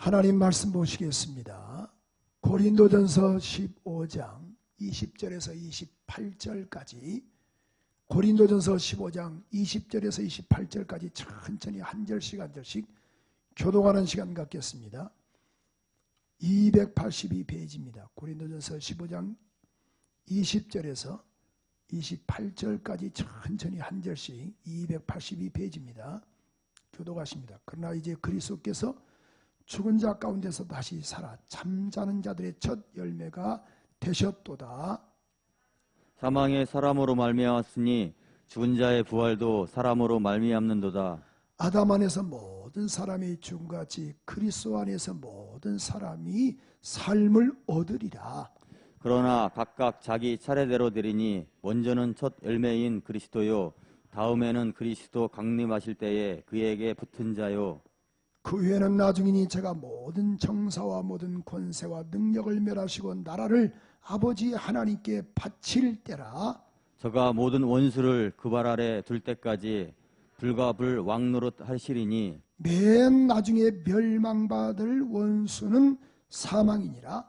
하나님 말씀 보시겠습니다. 고린도전서 15장 20절에서 28절까지 고린도전서 15장 20절에서 28절까지 천천히 한 절씩 한 절씩 교독하는 시간 갖겠습니다. 282페이지입니다. 고린도전서 15장 20절에서 28절까지 천천히 한 절씩 282페이지입니다. 교독하십니다. 그러나 이제 그리스도께서 죽은 자 가운데서 다시 살아 잠자는 자들의 첫 열매가 되셨도다. 사망의 사람으로 말미암았으니 죽은 자의 부활도 사람으로 말미암는도다. 아담 안에서 모든 사람이 죽음같이 그리스도 안에서 모든 사람이 삶을 얻으리라. 그러나 각각 자기 차례대로 되리니 먼저는 첫 열매인 그리스도요 다음에는 그리스도 강림하실 때에 그에게 붙은 자요 그 후에는 나중이니 제가 모든 정사와 모든 권세와 능력을 멸하시고 나라를 아버지 하나님께 바칠 때라. 저가 모든 원수를 그 발 아래 둘 때까지 불과 불 왕노릇 하시리니 맨 나중에 멸망받을 원수는 사망이니라.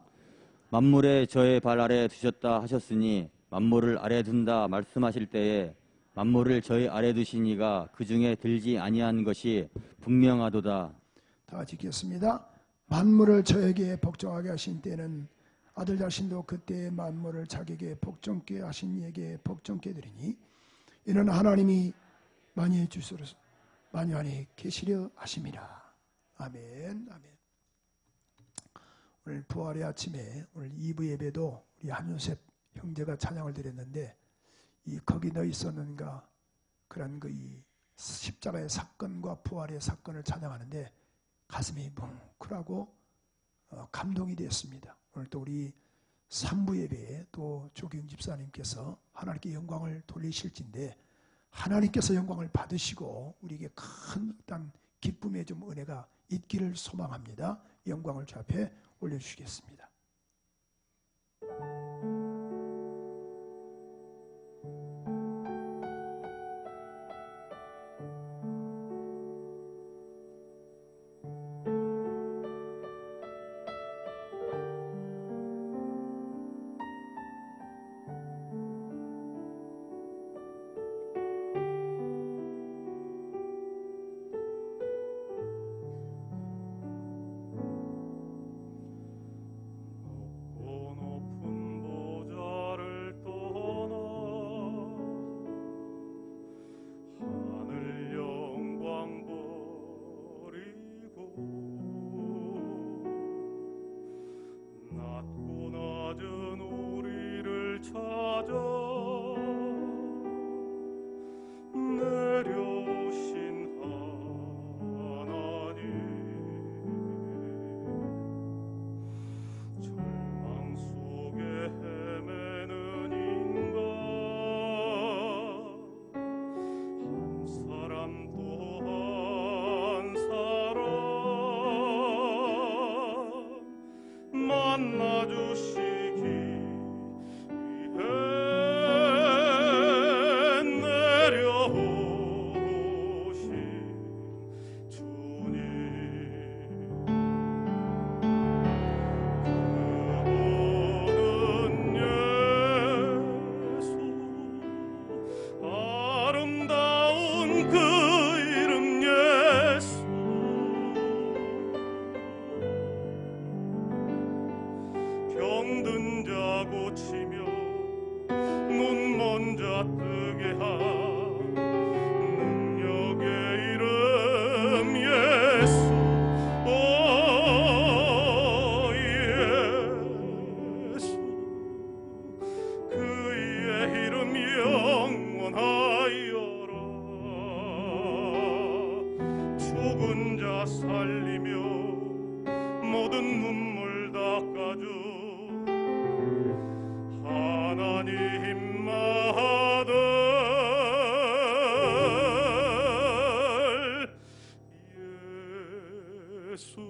만물에 저의 발 아래 두셨다 하셨으니 만물을 아래 둔다 말씀하실 때에 만물을 저의 아래 두시니가 그 중에 들지 아니한 것이 분명하도다. 다 같이 읽겠습니다. 만물을 저에게 복종하게 하신 때는 아들 자신도 그때의 만물을 자기에게 복종케 하신 이에게 복종케 드리니 이는 하나님이 만유의 주소로서 만유 안에 계시려 하심이라. 아멘. 아멘. 오늘 부활의 아침에 오늘 2부 예배도 우리 한윤셉 형제가 찬양을 드렸는데 이 거기 너 있었는가 그런 그 이 십자가의 사건과 부활의 사건을 찬양하는데 가슴이 뭉클하고 감동이 되었습니다. 오늘 또 우리 3부 예배에 또 조경 집사님께서 하나님께 영광을 돌리실진데 하나님께서 영광을 받으시고 우리에게 큰 어떤 기쁨의 좀 은혜가 있기를 소망합니다. 영광을 주 앞에 올려주시겠습니다. 병든 자 고치며 눈 먼 자 뜨게 한 능력의 이름 예수. 오 예수, 그의 이름 영원하여라. 죽은 자 살리며 모든 눈물 닦아주 하나님 아들 예수.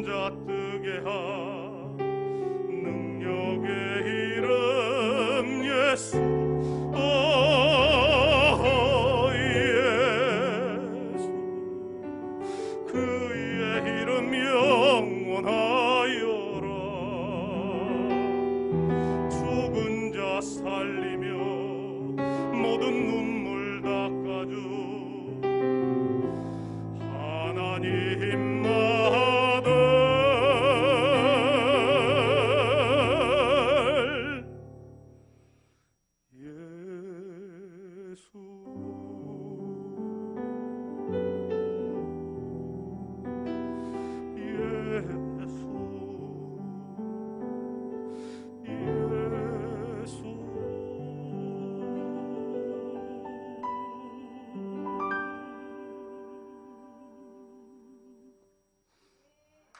죽은 자 뜨게 하 능력의 이름 예수 예수 그의 이름 영원하여라 죽은 자 살리며 모든 눈물 닦아주 하나님 아들 예수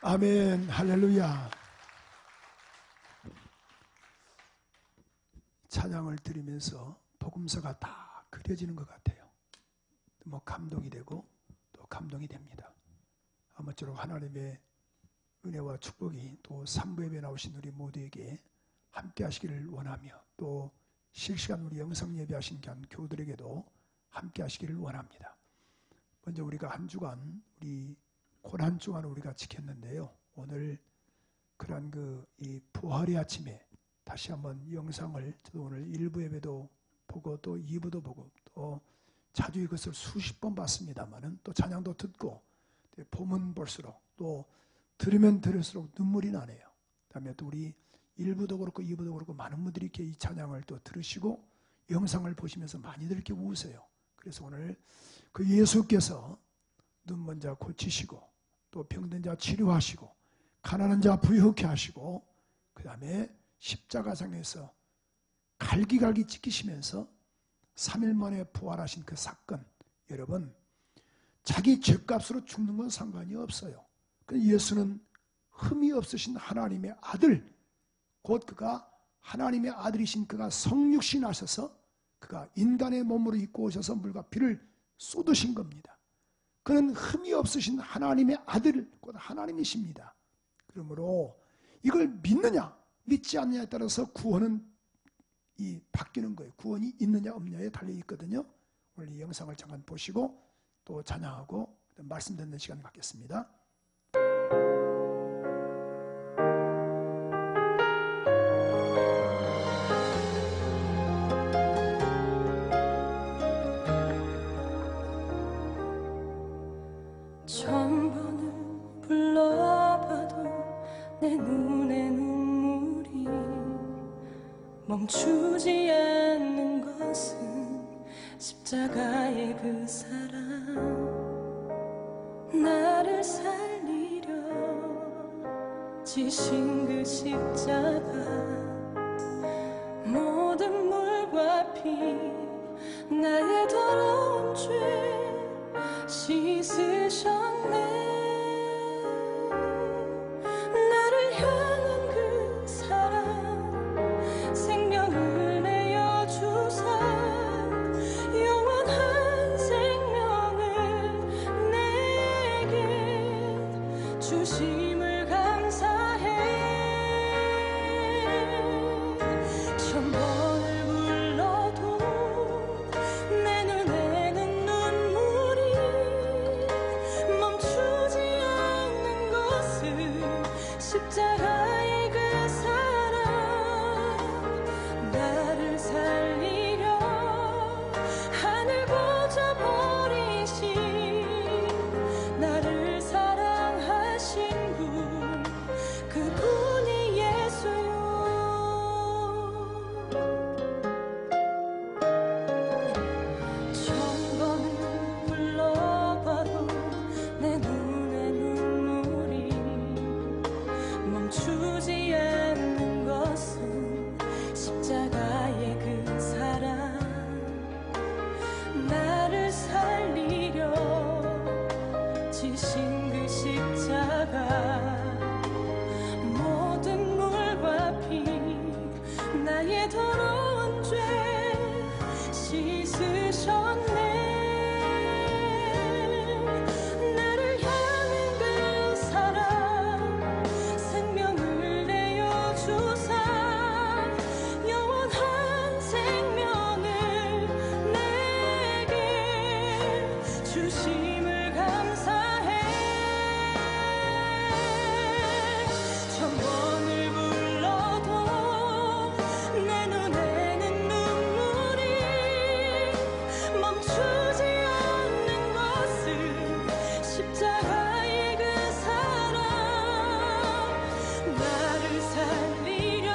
아멘. 할렐루야. 찬양을 드리면서 복음서가 다 그려지는 것 같아요. 뭐 감동이 되고 또 감동이 됩니다. 아무쪼록 하나님의 은혜와 축복이 또 3부 예배 나오신 우리 모두에게 함께 하시기를 원하며 또 실시간 우리 영상 예배하신 교우들에게도 함께 하시기를 원합니다. 먼저 우리가 한 주간 우리 고난주간을 우리가 지켰는데요. 오늘 그러한 이 부활의 아침에 다시 한번 영상을 저도 오늘 1부 예배도 보고 또 2부도 보고 또 자주 이것을 수십 번 봤습니다만은 또 찬양도 듣고 보면 볼수록 또 들으면 들을수록 눈물이 나네요. 그다음에 또 우리 1부도 그렇고 2부도 그렇고 많은 분들이 이렇게 이 찬양을 또 들으시고 영상을 보시면서 많이들 이렇게 우세요. 그래서 오늘 그 예수께서 눈먼 자 고치시고 또 병든 자 치료하시고 가난한 자 부유하게 하시고 그 다음에 십자가상에서 갈기갈기 찢기시면서 3일 만에 부활하신 그 사건, 여러분 자기 죄값으로 죽는 건 상관이 없어요. 예수는 흠이 없으신 하나님의 아들, 곧 그가 하나님의 아들이신 그가 성육신 하셔서 그가 인간의 몸으로 입고 오셔서 물과 피를 쏟으신 겁니다. 그는 흠이 없으신 하나님의 아들, 곧 하나님이십니다. 그러므로 이걸 믿느냐 믿지 않느냐에 따라서 구원은 바뀌는 거예요. 구원이 있느냐 없느냐에 달려 있거든요. 오늘 이 영상을 잠깐 보시고 또 찬양하고 말씀 듣는 시간 갖겠습니다. 천번을 불러봐도 내 눈에 눈물이 멈추지 않는 것은 십자가의 그 사랑 나를 살리려 지신 그 십자가 모든 물과 피 나의 더러운 죄 씻으셨네. 나를 향한 그 사랑 생명을 내어 주사 영원한 생명을 내게 주심을 감사해. 천번을 불러도 내 눈에는 눈물이 멈추지 않는 것은 십자가의 그 사랑 나를 살리려 하늘 고쳐 버리신 나를 사랑하신 분 그분이 예수요. 천번을 불러봐도 내 눈에 눈물이 멈추지 않는 것은 십자가의 그 사랑 나를 살리려 지신 그 십자가 모든 물과 피 나의 더러운 죄 씻으셨네. 나를 향한 그 사랑 주심을 감사해. 천번을 불러도 내 눈에는 눈물이 멈추지 않는 것은 십자가의 그 사랑. 나를 살리려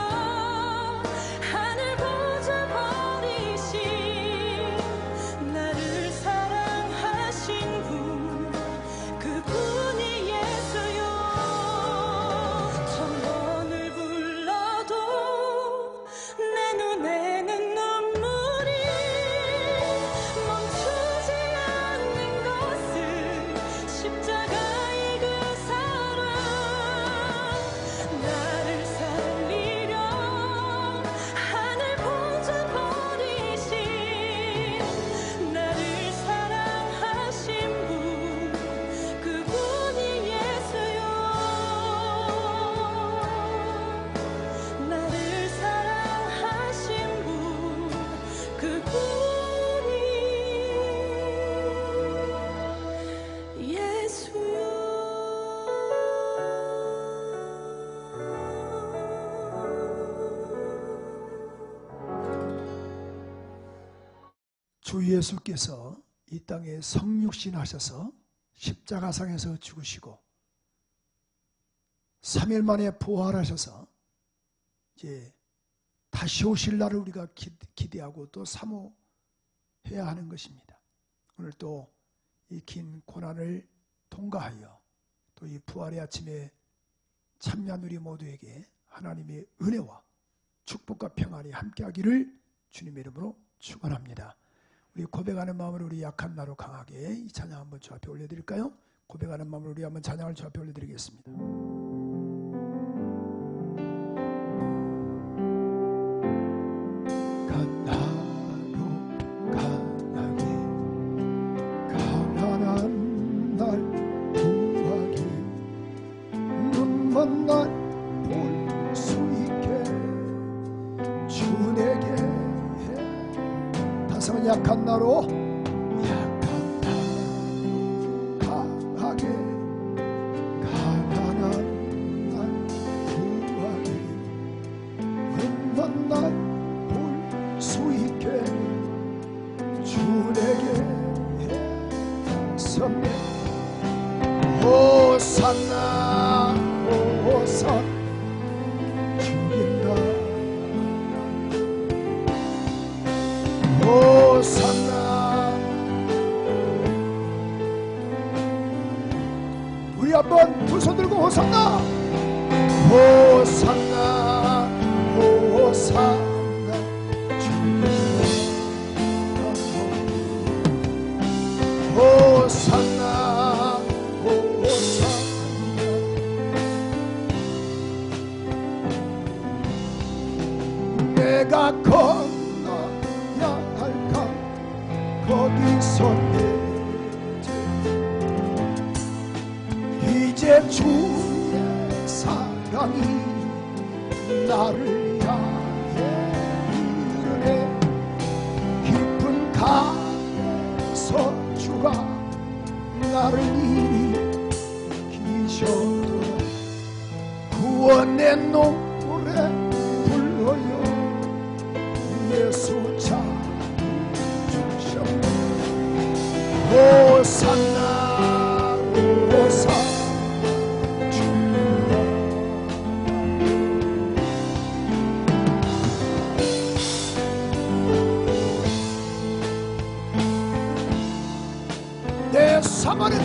하늘 보좌 버리신 나를 사랑하신 분, 그분이 예수요. 천번을 불러도 내 눈에는 눈물이 멈추지 않는 것은 십자가의 그 사랑. 나를 살리려 하늘 보좌 버리신 나를 사랑하신 분, 그분이 예수요. 나를 사랑하신 분, 그분이 예수요. 주 예수께서 이 땅에 성육신 하셔서 십자가상에서 죽으시고 3일 만에 부활하셔서 이제 다시 오실 날을 우리가 기대하고 또 사모해야 하는 것입니다. 오늘 또 이 긴 고난을 통과하여 또 이 부활의 아침에 참여한 우리 모두에게 하나님의 은혜와 축복과 평안이 함께하기를 주님의 이름으로 축원합니다. 우리 고백하는 마음으로 우리 약한 나로 강하게 이 찬양 한번 주 앞에 올려드릴까요? 고백하는 마음으로 우리 한번 찬양을 주 앞에 올려드리겠습니다. 약한 나로 강하게 가난한 날 구하게 눈먼 날 볼 수 있게 주 내게 다성은 약한 나로 강하게 가난한 날 구하게 눈먼 날 볼 수 있게 주 내게 선배 호산나 호산 죽인다 호산나. 우리 한번 두 손 들고 호산나 호산나 호산나 죽인다 호산나 호산나. 내가 건너야 할까 거기서 이제 주의 사랑이 나를 향해 이르네. 깊은 강에서 주가 나를 일으키셔도 구원의 노래 불러요. 예수 참 주셨네. 호산나 호산나 내 사모는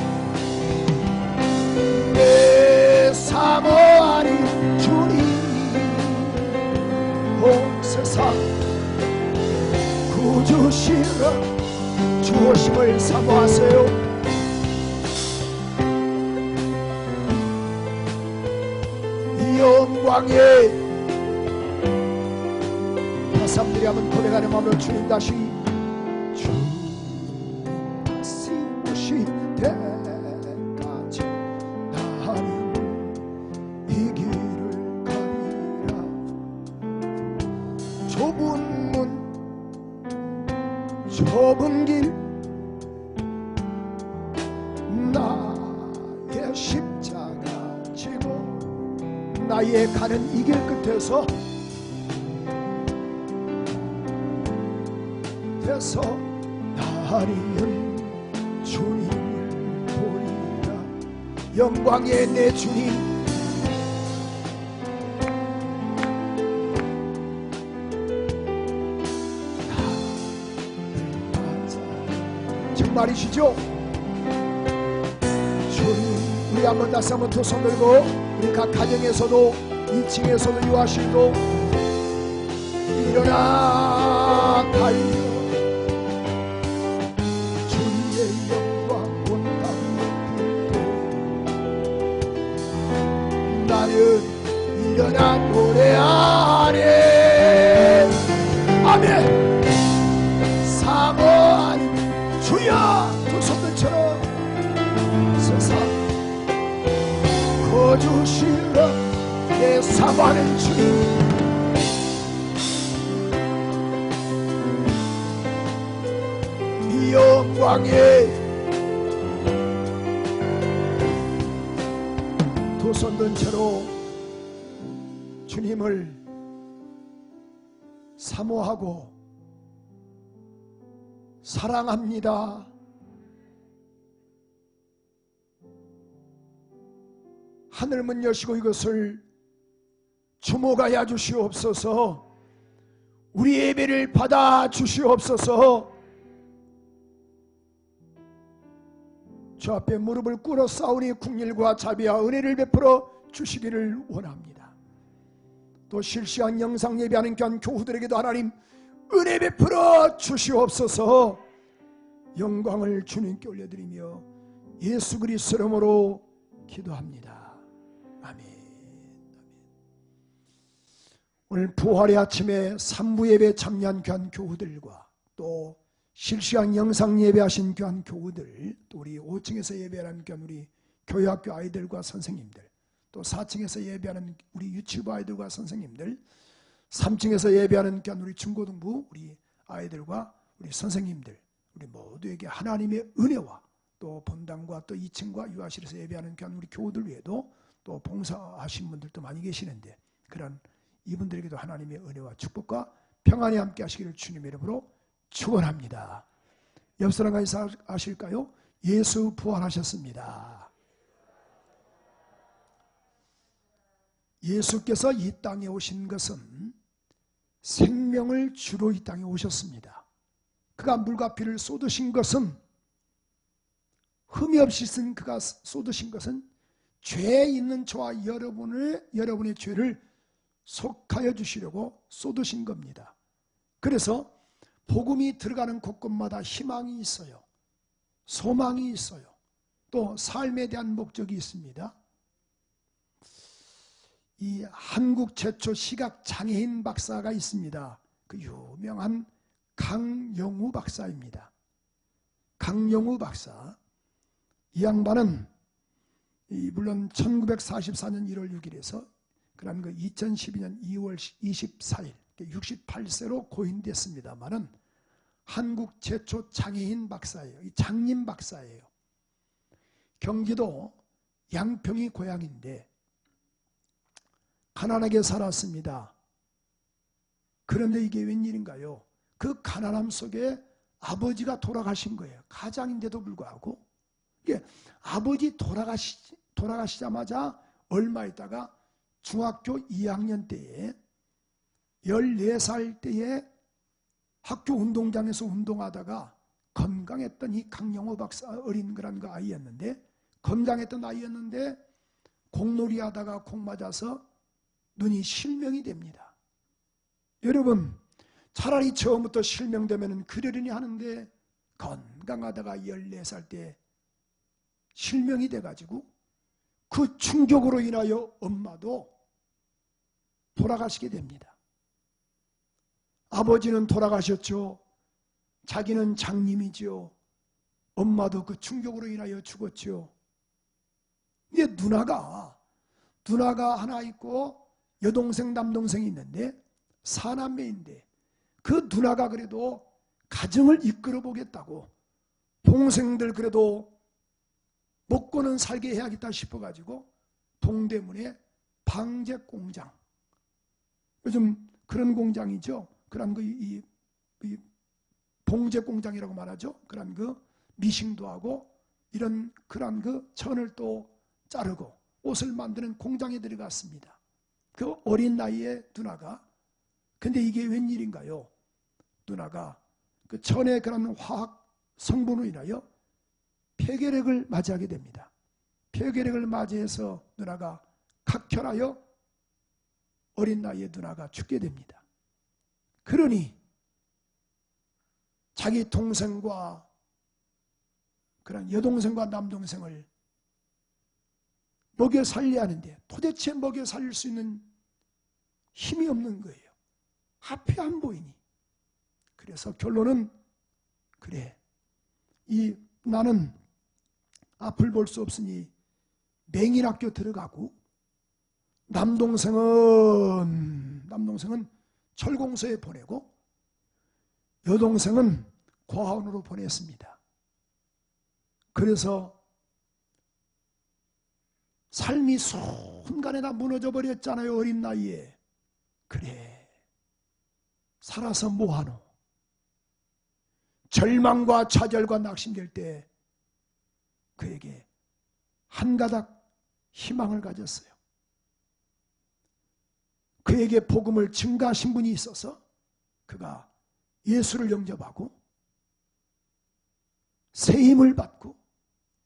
내 사모 아닌 주님. 온 세상 구주시라 주오심을 사모하세요. 이 영광에 사람들이 한번 고백하는 마음으로 주님 다시 주 오실 때까지 나는 이 길을 가리라. 좁은 문 좁은 길 나의 가는 이 길 끝에서 나리면 주님을 보리라. 영광의 내 주님, 정말이시죠? 주님, 우리 한번 다시 한번 두 손 들고, 우리 각 가정에서도 2층에서도 유아실도 일어나 달려 주의 영광 온 땅에 나는 일어나 노래하네. 아멘. 사모하는 주여, 두 손들처럼 세상 거주실러 내 사모하는 주님, 이 영광에 두 손든 채로 주님을 사모하고 사랑합니다. 하늘문 여시고 이것을 주목하여 주시옵소서. 우리 예배를 받아 주시옵소서. 주 앞에 무릎을 꿇어 싸우니 국률과 자비와 은혜를 베풀어 주시기를 원합니다. 또 실시간 영상 예배하는 교한 교우들에게도 하나님 은혜 베풀어 주시옵소서. 영광을 주님께 올려드리며 예수 그리스도 이름으로 기도합니다. 아멘. 오늘 부활의 아침에 3부 예배 참여한 교한 교우들과 또 실시간 영상 예배하신 교한 교우들, 또 우리 5층에서 예배하는 교한 우리 교회학교 아이들과 선생님들, 또 4층에서 예배하는 우리 유치부 아이들과 선생님들, 3층에서 예배하는 교한 우리 중고등부 우리 아이들과 우리 선생님들, 우리 모두에게 하나님의 은혜와 또 본당과 또 2층과 유아실에서 예배하는 교한 우리 교우들 외에도 또 봉사하신 분들도 많이 계시는데, 그런 이분들에게도 하나님의 은혜와 축복과 평안이 함께 하시기를 주님의 이름으로 축원합니다. 옆 사람과 아실까요? 예수 부활하셨습니다. 예수께서 이 땅에 오신 것은 생명을 주로 이 땅에 오셨습니다. 그가 물과 피를 쏟으신 것은, 흠이 없이 쓴 그가 쏟으신 것은 죄 있는 저와 여러분의 죄를 속하여 주시려고 쏟으신 겁니다. 그래서 복음이 들어가는 곳곳마다 희망이 있어요. 소망이 있어요. 또 삶에 대한 목적이 있습니다. 이 한국 최초 시각장애인 박사가 있습니다. 그 유명한 강영우 박사입니다. 강영우 박사, 이 양반은 물론 1944년 1월 6일에서 그런 2012년 2월 24일 68세로 고인됐습니다만은 한국 최초 장애인 박사예요. 이 장님 박사예요. 경기도 양평이 고향인데 가난하게 살았습니다. 그런데 이게 웬일인가요? 그 가난함 속에 아버지가 돌아가신 거예요. 가장인데도 불구하고. 이게 아버지 돌아가시자마자 얼마 있다가 중학교 2학년 때에 14살 때에 학교 운동장에서 운동하다가 건강했던 이 강영호 박사, 어린 그런 그 아이였는데, 건강했던 아이였는데 공놀이 하다가 공 맞아서 눈이 실명이 됩니다. 여러분, 차라리 처음부터 실명되면 그러려니 하는데 건강하다가 14살 때 실명이 돼가지고 그 충격으로 인하여 엄마도 돌아가시게 됩니다. 아버지는 돌아가셨죠. 자기는 장님이죠. 엄마도 그 충격으로 인하여 죽었죠. 이제 누나가 하나 있고 여동생 남동생이 있는데 사남매인데, 그 누나가 그래도 가정을 이끌어 보겠다고 동생들 그래도 먹고는 살게 해야겠다 싶어가지고 동대문에 방제 공장. 요즘 그런 공장이죠. 그런 이 봉제 공장이라고 말하죠. 그런 미싱도 하고 이런 그런 천을 또 자르고 옷을 만드는 공장에 들어갔습니다. 그 어린 나이에 누나가. 근데 이게 웬일인가요? 누나가 그 천의 그런 화학 성분으로 인하여 폐결핵을 맞이하게 됩니다. 폐결핵을 맞이해서 누나가 각혈하여 어린 나이에 누나가 죽게 됩니다. 그러니 자기 동생과 그런 여동생과 남동생을 먹여 살려야 하는데 도대체 먹여 살릴 수 있는 힘이 없는 거예요. 앞이 안 보이니. 그래서 결론은 그래, 나는 앞을 볼 수 없으니 맹인학교 들어가고 남동생은 철공소에 보내고 여동생은 고아원으로 보냈습니다. 그래서 삶이 순간에 다 무너져 버렸잖아요. 어린 나이에. 그래, 살아서 뭐하노? 절망과 좌절과 낙심될 때 그에게 한 가닥 희망을 가졌어요. 그에게 복음을 증가하신 분이 있어서 그가 예수를 영접하고 새 힘을 받고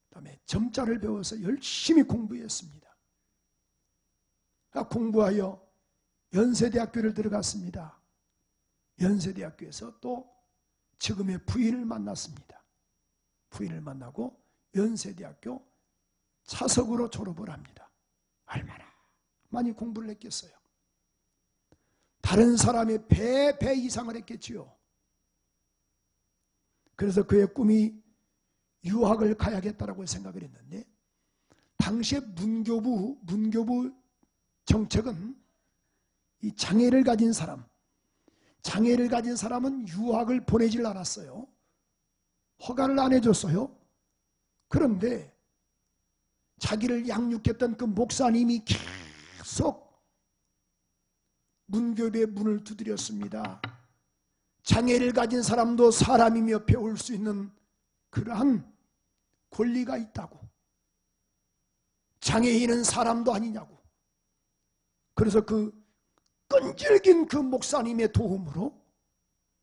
그다음에 점자를 배워서 열심히 공부했습니다. 공부하여 연세대학교를 들어갔습니다. 연세대학교에서 또 지금의 부인을 만났습니다. 부인을 만나고 연세대학교 차석으로 졸업을 합니다. 얼마나 많이 공부를 했겠어요. 다른 사람의 배 이상을 했겠지요. 그래서 그의 꿈이 유학을 가야겠다라고 생각을 했는데 당시에 문교부 정책은 이 장애를 가진 사람은 유학을 보내질 않았어요. 허가를 안 해줬어요. 그런데 자기를 양육했던 그 목사님이 계속 문교부의 문을 두드렸습니다. 장애를 가진 사람도 사람이며 배울 수 있는 그러한 권리가 있다고. 장애인은 사람도 아니냐고. 그래서 그 끈질긴 그 목사님의 도움으로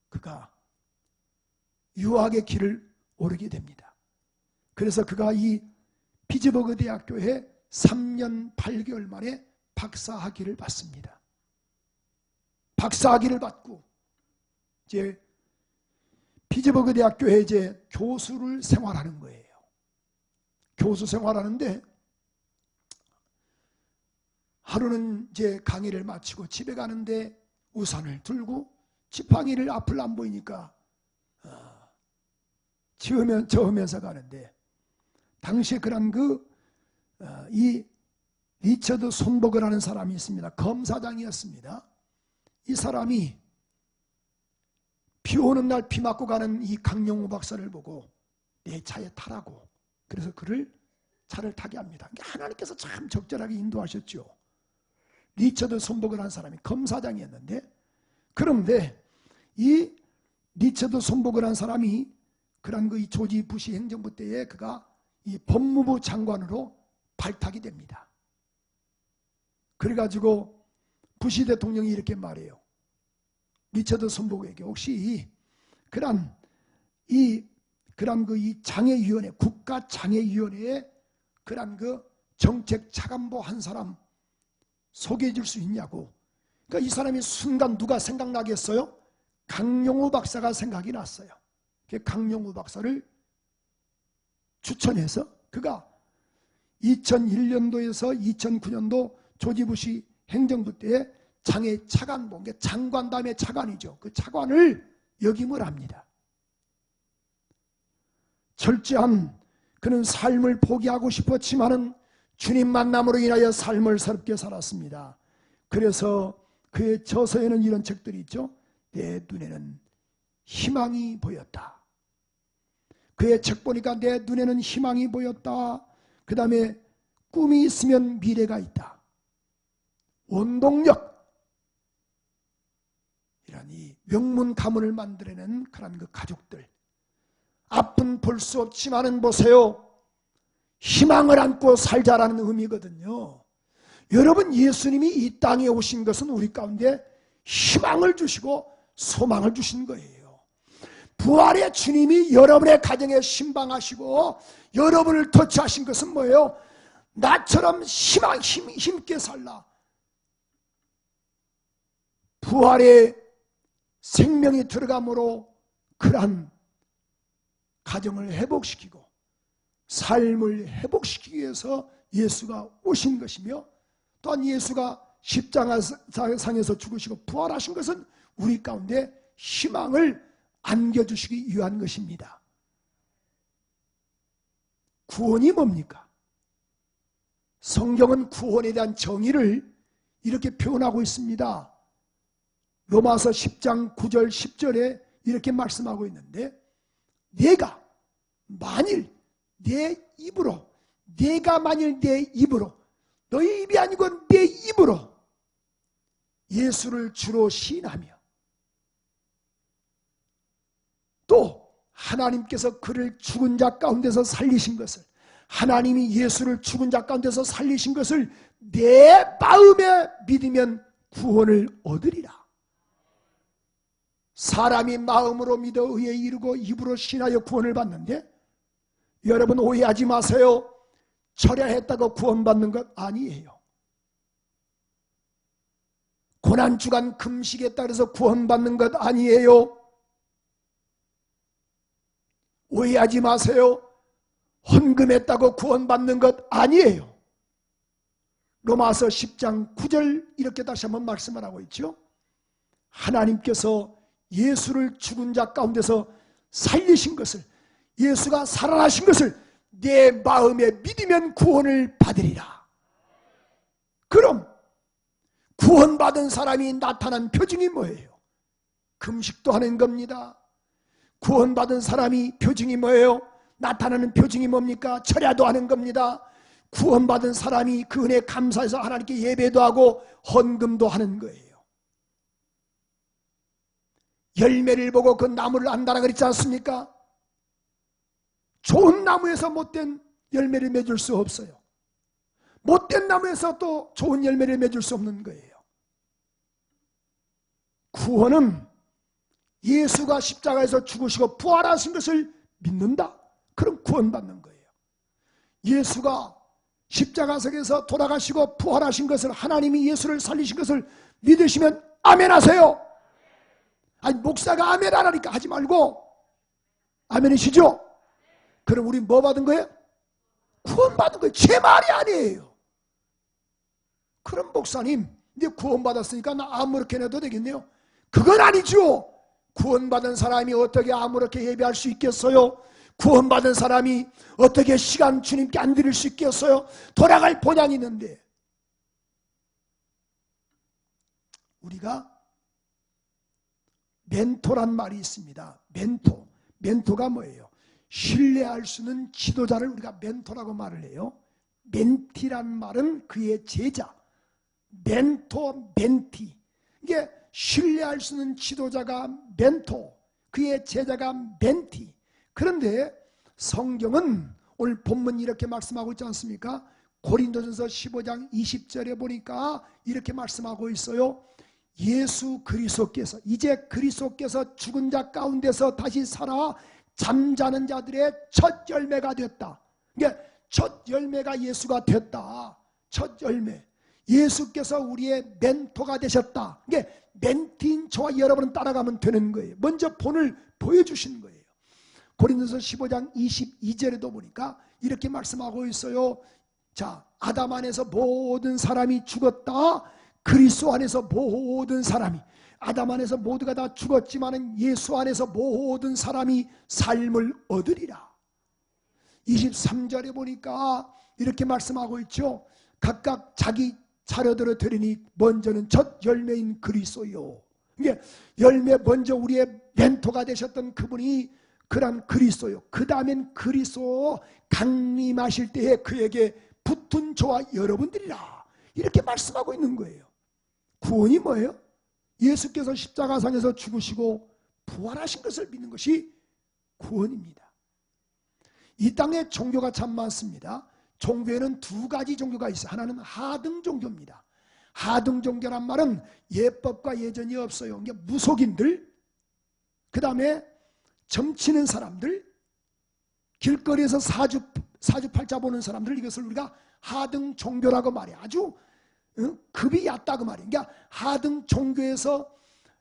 그가 유학의 길을 오르게 됩니다. 그래서 그가 이 피츠버그 대학교에 3년 8개월 만에 박사학위를 받습니다. 박사학위를 받고 이제 피츠버그 대학교에 이제 교수를 생활하는 거예요. 교수 생활하는데 하루는 이제 강의를 마치고 집에 가는데 우산을 들고 지팡이를 앞을 안 보이니까 저으면서 가는데 당시에 그런 이 리처드 손버그라는 사람이 있습니다. 검사장이었습니다. 이 사람이 비 오는 날 비 맞고 가는 이 강영우 박사를 보고 내 차에 타라고. 그래서 그를 차를 타게 합니다. 하나님께서 참 적절하게 인도하셨죠. 리처드 손버그라는 사람이 검사장이었는데, 그런데 이 리처드 손버그라는 사람이 그런 이 조지 부시 행정부 때에 그가 이 법무부 장관으로 발탁이 됩니다. 그래가지고 부시 대통령이 이렇게 말해요. 리처드 손버그에게 혹시 이 장애위원회, 국가장애위원회에 그런 정책 차관보 한 사람 소개해 줄 수 있냐고. 그러니까 이 사람이 순간 누가 생각나겠어요? 강용우 박사가 생각이 났어요. 강용우 박사를 추천해서 그가 2001년도에서 2009년도 조지 부시 행정부 때에 장애 차관보, 장관 다음에 차관이죠. 그 차관을 역임을 합니다. 철저한 그는 삶을 포기하고 싶었지만은 주님 만남으로 인하여 삶을 새롭게 살았습니다. 그래서 그의 저서에는 이런 책들이 있죠. 내 눈에는 희망이 보였다. 그의 책 보니까 내 눈에는 희망이 보였다. 그 다음에 꿈이 있으면 미래가 있다. 원동력, 이런 이 명문 가문을 만들어낸 그런 그 가족들, 앞은 볼 수 없지만은 보세요, 희망을 안고 살자라는 의미거든요. 여러분, 예수님이 이 땅에 오신 것은 우리 가운데 희망을 주시고 소망을 주신 거예요. 부활의 주님이 여러분의 가정에 신방하시고 여러분을 터치하신 것은 뭐예요? 나처럼 힘있게 살라. 부활의 생명이 들어감으로 그러한 가정을 회복시키고 삶을 회복시키기 위해서 예수가 오신 것이며, 또한 예수가 십자가상에서 죽으시고 부활하신 것은 우리 가운데 희망을 안겨주시기 위한 것입니다. 구원이 뭡니까? 성경은 구원에 대한 정의를 이렇게 표현하고 있습니다. 로마서 10장 9절 10절에 이렇게 말씀하고 있는데, 내가 만일 내 입으로, 내가 만일 내 입으로, 너희 입이 아니고 내 입으로 예수를 주로 시인하며 또 하나님께서 그를 죽은 자 가운데서 살리신 것을, 하나님이 예수를 죽은 자 가운데서 살리신 것을 내 마음에 믿으면 구원을 얻으리라. 사람이 마음으로 믿어 의에 이르고 입으로 신하여 구원을 받는데, 여러분 오해하지 마세요. 철야했다고 구원받는 것 아니에요. 고난주간 금식했다 해서 구원받는 것 아니에요. 오해하지 마세요. 헌금했다고 구원받는 것 아니에요. 로마서 10장 9절 이렇게 다시 한번 말씀을 하고 있죠. 하나님께서 예수를 죽은 자 가운데서 살리신 것을, 예수가 살아나신 것을 내 마음에 믿으면 구원을 받으리라. 그럼 구원받은 사람이 나타난 표징이 뭐예요? 금식도 하는 겁니다. 구원받은 사람이 표징이 뭐예요? 나타나는 표징이 뭡니까? 철야도 하는 겁니다. 구원받은 사람이 그 은혜에 감사해서 하나님께 예배도 하고 헌금도 하는 거예요. 열매를 보고 그 나무를 안다라 그랬지 않습니까? 좋은 나무에서 못된 열매를 맺을 수 없어요. 못된 나무에서 또 좋은 열매를 맺을 수 없는 거예요. 구원은 예수가 십자가에서 죽으시고 부활하신 것을 믿는다. 그럼 구원받는 거예요. 예수가 십자가석에서 돌아가시고 부활하신 것을, 하나님이 예수를 살리신 것을 믿으시면 아멘 하세요. 아니 목사가 아멘 하라니까 하지 말고 아멘이시죠? 그럼 우리 뭐 받은 거예요? 구원받은 거예요. 제 말이 아니에요. 그럼 목사님 이제 구원받았으니까 나 아무렇게 해도 되겠네요. 그건 아니죠. 구원받은 사람이 어떻게 아무렇게 예배할 수 있겠어요? 구원받은 사람이 어떻게 시간 주님께 안 드릴 수 있겠어요? 돌아갈 본향이 있는데. 우리가 멘토란 말이 있습니다. 멘토가 뭐예요? 신뢰할 수 있는 지도자를 우리가 멘토라고 말을 해요. 멘티란 말은 그의 제자. 멘토, 멘티. 이게 신뢰할 수 있는 지도자가 멘토, 그의 제자가 멘티. 그런데 성경은 오늘 본문 이렇게 말씀하고 있지 않습니까? 고린도전서 15장 20절에 보니까 이렇게 말씀하고 있어요. 예수 그리스도께서, 이제 그리스도께서 죽은 자 가운데서 다시 살아 잠자는 자들의 첫 열매가 됐다. 이게 첫 열매가 예수가 됐다. 첫 열매. 예수께서 우리의 멘토가 되셨다. 이게 멘티인 저와 여러분은 따라가면 되는 거예요. 먼저 본을 보여주신 거예요. 고린도서 15장 22절에도 보니까 이렇게 말씀하고 있어요. 자, 아담 안에서 모든 사람이 죽었다. 그리스도 안에서 모든 사람이, 아담 안에서 모두가 다 죽었지만 예수 안에서 모든 사람이 삶을 얻으리라. 23절에 보니까 이렇게 말씀하고 있죠. 각각 자기 자녀들을 드리니 먼저는 첫 열매인 그리스도요. 이게 열매 먼저 우리의 멘토가 되셨던 그분이 그런 그리스도요. 그 다음엔 그리스도 강림하실 때에 그에게 붙은 저와 여러분들이라. 이렇게 말씀하고 있는 거예요. 구원이 뭐예요? 예수께서 십자가상에서 죽으시고 부활하신 것을 믿는 것이 구원입니다. 이 땅에 종교가 참 많습니다. 종교에는 두 가지 종교가 있어요. 하나는 하등 종교입니다. 하등 종교란 말은 예법과 예전이 없어요. 그러니까 무속인들, 그 다음에 점치는 사람들, 길거리에서 사주팔자 보는 사람들, 이것을 우리가 하등 종교라고 말해요. 아주 급이 얕다고 말이에요. 그러니까 하등 종교에서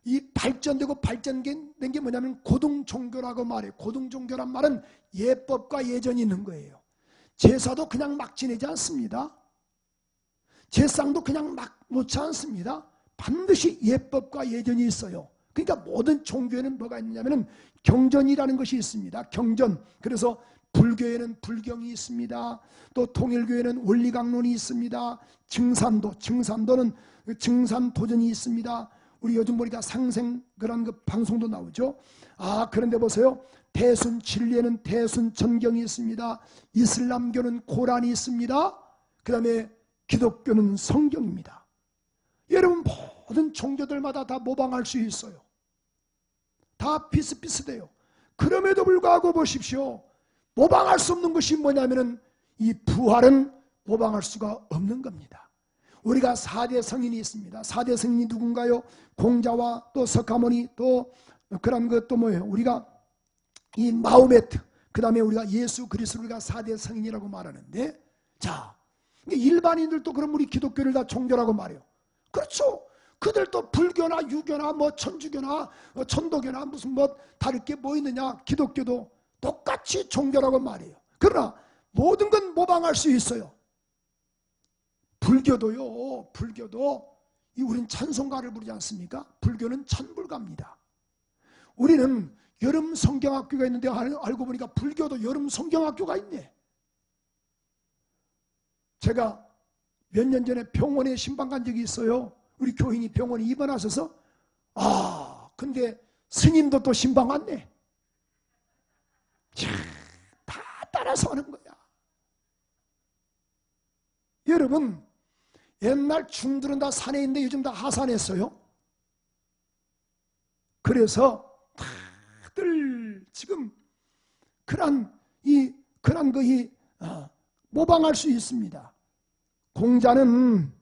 이 발전되고 발전된 게 뭐냐면 고등 종교라고 말해요. 고등 종교란 말은 예법과 예전이 있는 거예요. 제사도 그냥 막 지내지 않습니다. 제상도 그냥 막 놓지 않습니다. 반드시 예법과 예전이 있어요. 그러니까 모든 종교에는 뭐가 있느냐면 경전이라는 것이 있습니다. 경전. 그래서 불교에는 불경이 있습니다. 또 통일교에는 원리강론이 있습니다. 증산도는 증산도전이 있습니다. 우리 요즘 보니까 상생 그런 그 방송도 나오죠. 그런데 보세요. 대순 진리에는 대순 전경이 있습니다. 이슬람교는 코란이 있습니다. 그 다음에 기독교는 성경입니다. 여러분 모든 종교들마다 다 모방할 수 있어요. 다 비슷비슷해요. 그럼에도 불구하고 보십시오. 모방할 수 없는 것이 뭐냐면은 이 부활은 모방할 수가 없는 겁니다. 우리가 4대 성인이 있습니다. 4대 성인이 누군가요? 공자와 또 석가모니 또 그런 것도 뭐예요? 우리가 이 마호메트, 그 다음에 우리가 예수 그리스도를 우리가 4대 성인이라고 말하는데, 자, 일반인들도 그럼 우리 기독교를 다 종교라고 말해요. 그렇죠. 그들도 불교나 유교나 뭐 천주교나 천도교나 무슨 뭐 다를 게 뭐 있느냐? 기독교도 똑같이 종교라고 말해요. 그러나 모든 건 모방할 수 있어요. 불교도요. 불교도 우리는 찬송가를 부르지 않습니까? 불교는 천불가입니다. 우리는 여름 성경학교가 있는데 알고 보니까 불교도 여름 성경학교가 있네. 제가 몇 년 전에 병원에 신방 간 적이 있어요. 우리 교인이 병원에 입원하셔서 근데 스님도 또 신방 왔네. 다 따라서 하는 거야. 여러분 옛날 중들은 다 산에 있는데 요즘 다 하산했어요. 그래서 다들 지금 그런 모방할 수 있습니다. 공자는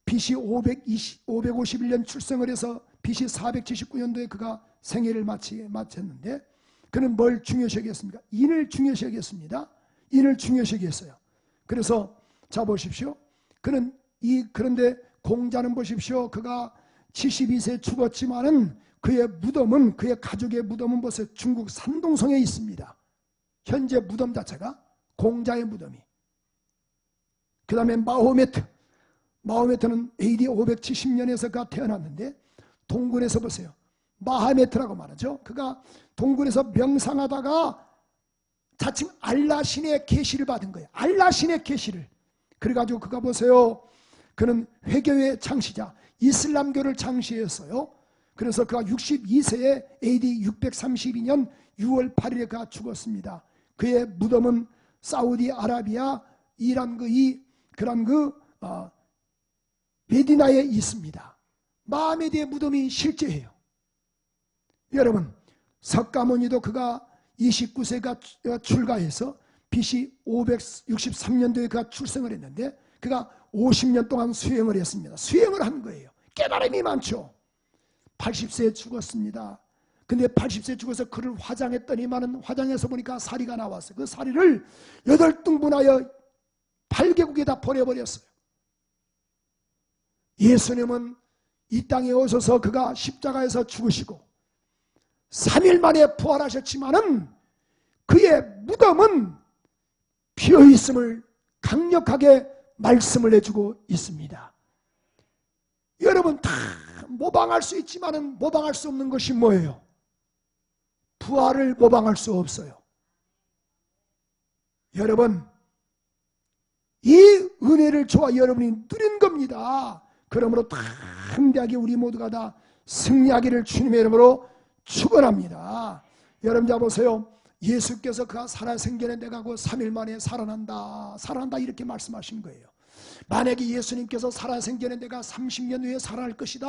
BC 551년 출생을 해서 BC 479년도에 그가 생애를 마쳤는데 그는 뭘 중요시 여겼습니까? 인을 중요시 여겼습니다. 인을 중요시 여겼어요. 그래서 자 보십시오. 그런데 공자는 보십시오. 그가 72세에 죽었지만은 그의 무덤은, 그의 가족의 무덤은 벌써 중국 산동성에 있습니다. 현재 무덤 자체가 공자의 무덤이. 그 다음에 마호메트는 AD 570년에서 그가 태어났는데 동굴에서 보세요. 마하메트라고 말하죠. 그가 동굴에서 명상하다가 자칭 알라신의 계시를 받은 거예요. 알라신의 계시를. 그래가지고 그가 보세요. 그는 회교의 창시자, 이슬람교를 창시했어요. 그래서 그가 62세에 AD 632년 6월 8일에 그가 죽었습니다. 그의 무덤은 사우디아라비아 이란 메디나에 있습니다. 마하메드의 무덤이 실제예요. 여러분 석가모니도 그가 29세가 출가해서 BC 563년도에 그가 출생을 했는데 그가 50년 동안 수행을 했습니다. 수행을 한 거예요. 깨달음이 많죠. 80세에 죽었습니다. 근데 80세에 죽어서 그를 화장했더니만은 화장해서 보니까 사리가 나왔어요. 그 사리를 8등분하여 8개국에다 보내버렸어요. 예수님은 이 땅에 오셔서 그가 십자가에서 죽으시고 3일 만에 부활하셨지만은 그의 무덤은 비어있음을 강력하게 말씀을 해주고 있습니다. 여러분 다 모방할 수 있지만은 모방할 수 없는 것이 뭐예요? 부활을 모방할 수 없어요. 여러분 이 은혜를 저와 여러분이 누린 겁니다. 그러므로 다 함대하게 우리 모두가 다 승리하기를 주님의 이름으로 축원합니다. 여러분 자 보세요. 예수께서 그가 살아생전에 내가고 3일 만에 살아난다 이렇게 말씀하신 거예요. 만약에 예수님께서 살아생전에 내가 30년 후에 살아날 것이다,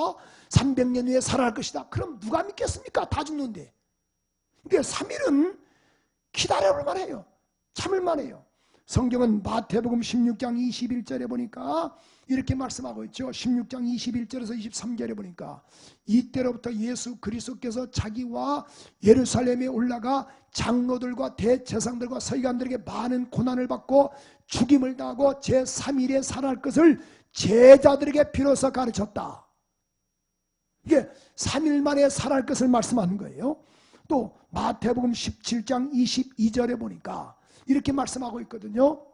300년 후에 살아날 것이다, 그럼 누가 믿겠습니까? 다 죽는데. 그러니까 3일은 기다려볼 만해요. 참을 만해요. 성경은 마태복음 16장 21절에 보니까 이렇게 말씀하고 있죠. 16장 21절에서 23절에 보니까 이때로부터 예수 그리스도께서 자기와 예루살렘에 올라가 장로들과 대제사장들과 서기관들에게 많은 고난을 받고 죽임을 당하고 제3일에 살아날 것을 제자들에게 비로소 가르쳤다. 이게 3일 만에 살아날 것을 말씀하는 거예요. 또 마태복음 17장 22절에 보니까 이렇게 말씀하고 있거든요.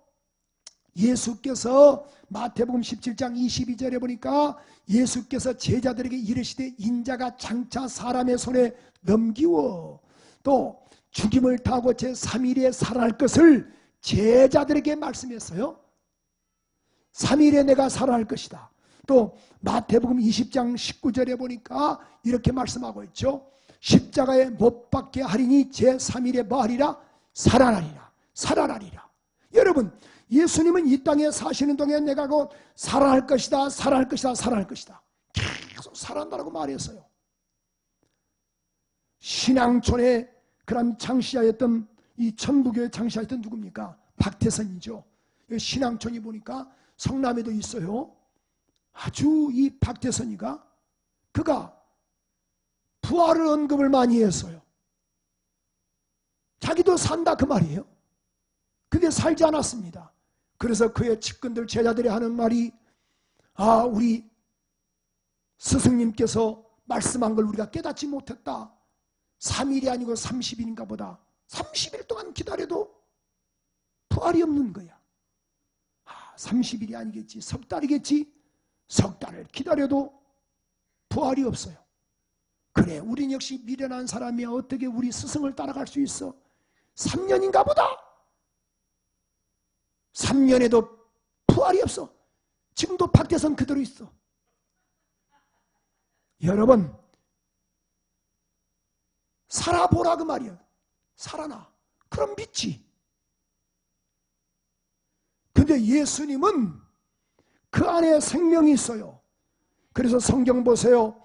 예수께서 마태복음 17장 22절에 보니까 예수께서 제자들에게 이르시되 인자가 장차 사람의 손에 넘기워 또 죽임을 당하고 제3일에 살아날 것을 제자들에게 말씀했어요. 3일에 내가 살아날 것이다. 또 마태복음 20장 19절에 보니까 이렇게 말씀하고 있죠. 십자가에 못 박게 하리니 제3일에 뭐하리라? 살아나리라. 살아나리라. 여러분, 예수님은 이 땅에 사시는 동안에 내가 곧 살아날 것이다, 살아날 것이다, 살아날 것이다. 계속 살아난다고 말했어요. 신앙촌의 그런 장시자였던 이 천부교의 장시자였던 누굽니까? 박태선이죠. 신앙촌이 보니까 성남에도 있어요. 아주 이 박태선이가 그가 부활을 언급을 많이 했어요. 자기도 산다 그 말이에요. 근데 살지 않았습니다. 그래서 그의 측근들 제자들이 하는 말이 우리 스승님께서 말씀한 걸 우리가 깨닫지 못했다. 3일이 아니고 30일인가 보다. 30일 동안 기다려도 부활이 없는 거야. 30일이 아니겠지. 석 달이겠지. 석 달을 기다려도 부활이 없어요. 그래, 우린 역시 미련한 사람이야. 어떻게 우리 스승을 따라갈 수 있어? 3년인가 보다. 3년에도 부활이 없어. 지금도 박태선 그대로 있어. 여러분, 살아보라 그 말이야. 살아나. 그럼 믿지. 근데 예수님은 그 안에 생명이 있어요. 그래서 성경 보세요.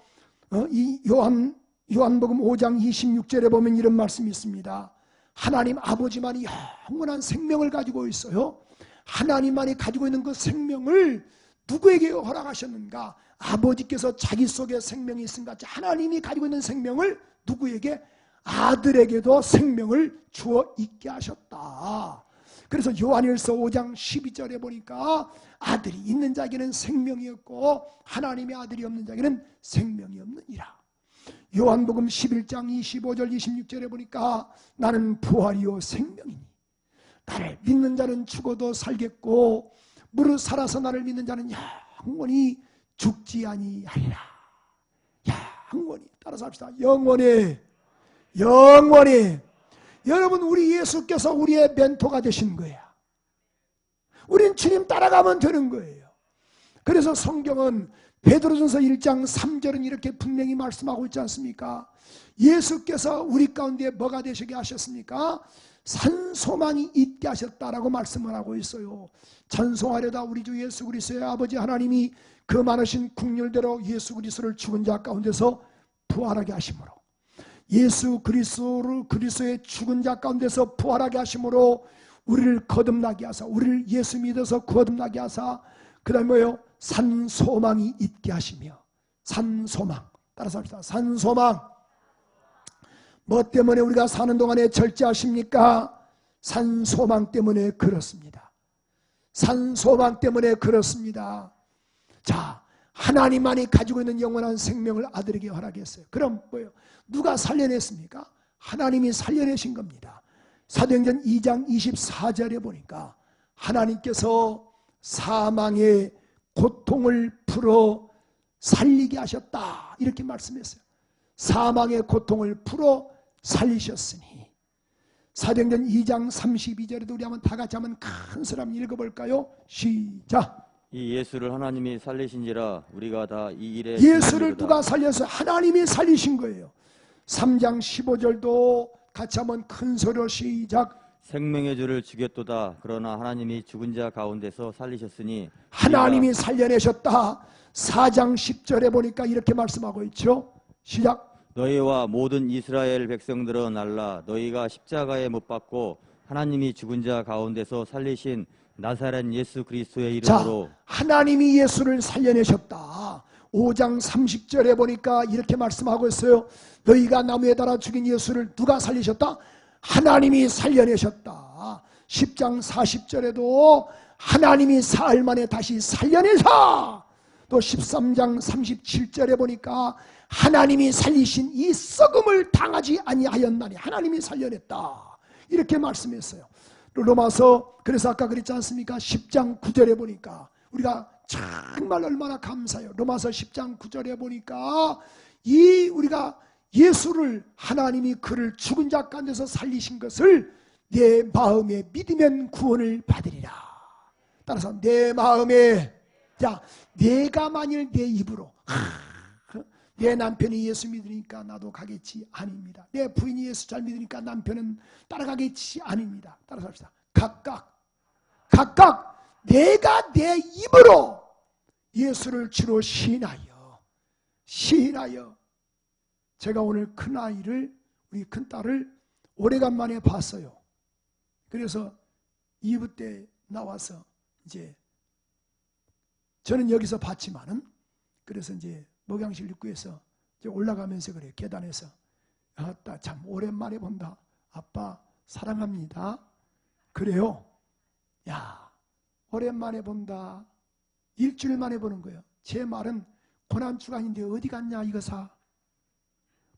이 요한복음 5장 26절에 보면 이런 말씀이 있습니다. 하나님 아버지만이 영원한 생명을 가지고 있어요. 하나님만이 가지고 있는 그 생명을 누구에게 허락하셨는가? 아버지께서 자기 속에 생명이 있은가? 하나님이 가지고 있는 생명을 누구에게? 아들에게도 생명을 주어 있게 하셨다. 그래서 요한일서 5장 12절에 보니까 아들이 있는 자에게는 생명이 없고 하나님의 아들이 없는 자에게는 생명이 없느니라. 요한복음 11장 25절 26절에 보니까 나는 부활이요 생명이니 나를 믿는 자는 죽어도 살겠고 무릇 살아서 나를 믿는 자는 영원히 죽지 아니하리라. 영원히. 따라서 합시다. 영원히. 영원히. 여러분, 우리 예수께서 우리의 멘토가 되신 거야. 우린 주님 따라가면 되는 거예요. 그래서 성경은 베드로전서 1장 3절은 이렇게 분명히 말씀하고 있지 않습니까? 예수께서 우리 가운데 뭐가 되시게 하셨습니까? 산소망이 있게 하셨다라고 말씀을 하고 있어요. 찬송하려다 우리 주 예수 그리스도의 아버지 하나님이 그 많으신 국률대로 예수 그리스도를 죽은 자 가운데서 부활하게 하심으로 예수 그리스도의 죽은 자 가운데서 부활하게 하심으로 우리를 거듭나게 하사 우리를 예수 믿어서 거듭나게 하사 그 다음에 뭐예요? 산소망이 있게 하시며 산소망. 따라서 합시다. 산소망. 뭐 때문에 우리가 사는 동안에 절제하십니까? 산소망 때문에 그렇습니다. 산소망 때문에 그렇습니다. 자, 하나님만이 가지고 있는 영원한 생명을 아들에게 허락했어요. 그럼 뭐예요? 누가 살려냈습니까? 하나님이 살려내신 겁니다. 사도행전 2장 24절에 보니까 하나님께서 사망의 고통을 풀어 살리게 하셨다 이렇게 말씀했어요. 사망의 고통을 풀어 살리셨으니. 사도행전 2장 32절에도 우리 한번 다 같이 한번 큰 소리 읽어볼까요? 시작. 이 예수를 하나님이 살리신지라 우리가 다 이 일에 예수를 누가 살렸어요? 하나님이 살리신 거예요. 3장 15절도 같이 한번 큰 소리로 시작. 생명의 주를 죽였도다. 그러나 하나님이 죽은 자 가운데서 살리셨으니 하나님이 살려내셨다. 4장 10절에 보니까 이렇게 말씀하고 있죠. 시작. 너희와 모든 이스라엘 백성들은 알라. 너희가 십자가에 못 박고 하나님이 죽은 자 가운데서 살리신 나사렛 예수 그리스도의 자, 이름으로 하나님이 예수를 살려내셨다. 5장 30절에 보니까 이렇게 말씀하고 있어요. 너희가 나무에 달아 죽인 예수를 누가 살리셨다? 하나님이 살려내셨다. 10장 40절에도 하나님이 사흘 만에 다시 살려내사. 또 13장 37절에 보니까 하나님이 살리신 이 썩음을 당하지 아니하였나니 하나님이 살려냈다. 이렇게 말씀했어요. 로마서, 그래서 아까 그랬지 않습니까? 10장 9절에 보니까 우리가 정말 얼마나 감사해요. 로마서 10장 9절에 보니까 우리가 예수를, 하나님이 그를 죽은 자 가운데서 살리신 것을 내 마음에 믿으면 구원을 받으리라. 따라서 내 마음에, 자, 내가 만일 내 입으로 내 남편이 예수 믿으니까 나도 가겠지, 아닙니다. 내 부인이 예수 잘 믿으니까 남편은 따라가겠지, 아닙니다. 따라서 합시다. 각각 내가 내 입으로 예수를 주로 시인하여 제가 오늘 큰아이를, 우리 큰딸을 오래간만에 봤어요. 그래서 2부 때 나와서 이제 저는 여기서 봤지만은, 그래서 이제 목양실 입구에서 이제 올라가면서 그래요. 계단에서. 아따, 참 오랜만에 본다. 아빠 사랑합니다. 그래요. 야, 오랜만에 본다. 일주일 만에 보는 거예요. 제 말은 고난주간인데 어디 갔냐 이거사.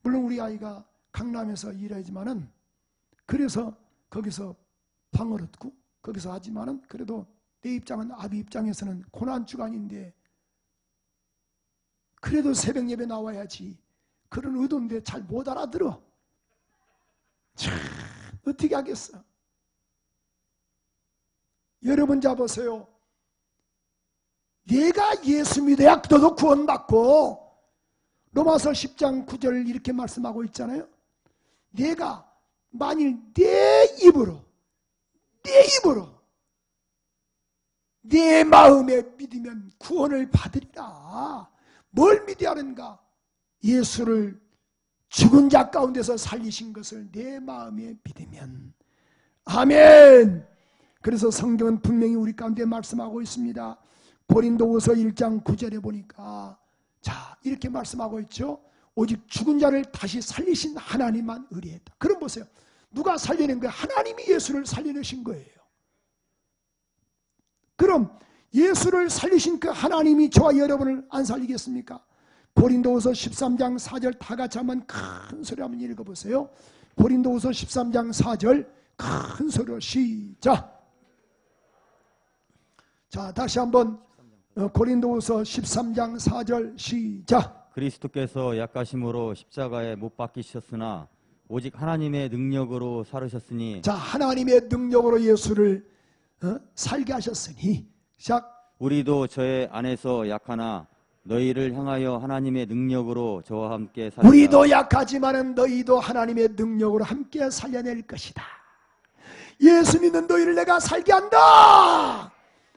물론 우리 아이가 강남에서 일하지만은, 그래서 거기서 방을 얻고 거기서 하지만은, 그래도 내 입장은, 아비 입장에서는 고난주간인데 그래도 새벽 예배 나와야지, 그런 의도인데 잘 못 알아들어. 참 어떻게 하겠어. 여러분 잡으세요. 내가 예수 믿어야 너도 구원받고, 로마서 10장 9절 이렇게 말씀하고 있잖아요. 내가 만일 내 입으로 내 마음에 믿으면 구원을 받으리라. 뭘 믿어야 하는가? 예수를 죽은 자 가운데서 살리신 것을 내 마음에 믿으면. 아멘. 그래서 성경은 분명히 우리 가운데 말씀하고 있습니다. 고린도후서 1장 9절에 보니까 자, 이렇게 말씀하고 있죠. 오직 죽은 자를 다시 살리신 하나님만 의리했다. 그럼 보세요. 누가 살려낸 거예요? 하나님이 예수를 살려내신 거예요. 그럼 예수를 살리신 그 하나님이 저와 여러분을 안 살리겠습니까? 고린도후서 13장 4절 다 같이 한번 큰 소리 한번 읽어보세요. 고린도후서 13장 4절 큰 소리로 시작. 자, 다시 한번 고린도후서 13장 4절 시작. 그리스도께서 약하심으로 십자가에 못 박히셨으나 오직 하나님의 능력으로 살으셨으니. 자, 하나님의 능력으로 예수를 살게 하셨으니. 시작. 우리도 저의 안에서 약하나 너희를 향하여 하나님의 능력으로 저와 함께 살리라. 우리도 약하지만은 너희도 하나님의 능력으로 함께 살려낼 것이다. 예수 믿는 너희를 내가 살게 한다.